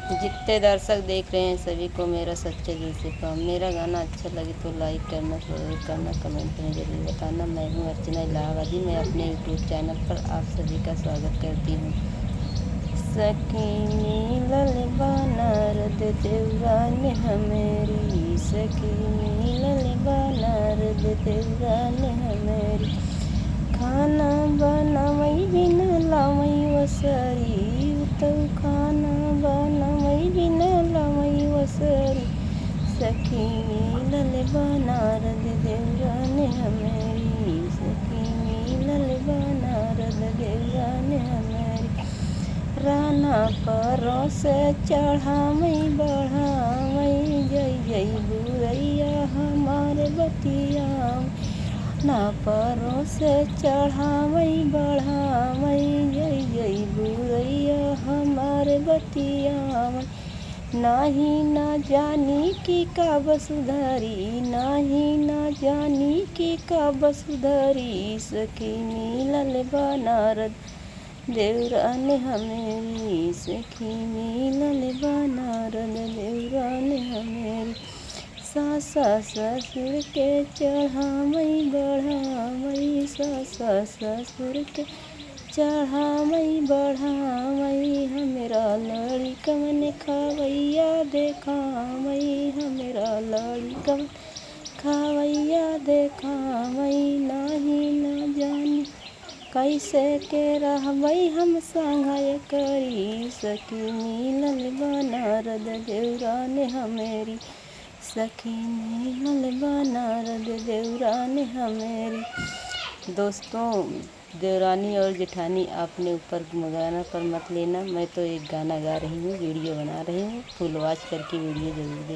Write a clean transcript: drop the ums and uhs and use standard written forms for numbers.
जितने दर्शक देख रहे हैं सभी को मेरा सच्चे दिल से प्रणाम। मेरा गाना अच्छा लगे तो लाइक करना, फॉलो करना, कमेंट में ज़रूर बताना। मैं हूँ अर्चना इलाहाबादी। मैं अपने यूट्यूब चैनल पर आप सभी का स्वागत करती हूँ। सखी मिलल बनारद देवरान हमेरी, सखी मिलल बनारद देवरान हमेरी। खाना बनावई बिना लावई वसरी, तो खाना बनावई बिना लावई वसरी। सखी मिलल बनारद देवरान हमेरी, सखी मिलल बनारद देवरान हमेरी। राना परों से चढ़ावई बढ़ावई, जय जय बुरैया हमारे बतिया। ना परों से चढ़ावई बढ़ावई, जय जय बुरैया हमारे बतियावई। नाही ना जानी की का बसुधरी, नाही ना जानी की का बसुधरी। सखी मिलल बनारद देवरान हमेरी, सखी मिलल बनारद देवरान हमेरी। सासा ससुर के चढ़ावई बढ़ावई, सासा ससुर के चढ़ावई बढ़ावई। हमरा लड़िकवन खावैया देखावई, हमरा लड़िकवन खावैया देखावई। नाही ना जानी कैसे के रहवई हम संघय करी। सखी मिलल बनारद देवरान हमेरी, सखी मिलल बनारद देवरान हमेरी। दोस्तों, देवरानी और जेठानी आपने ऊपर गाना पर मत लेना। मैं तो एक गाना गा रही हूँ, वीडियो बना रही हूँ। फुल वॉच करके वीडियो ज़रूर देखें।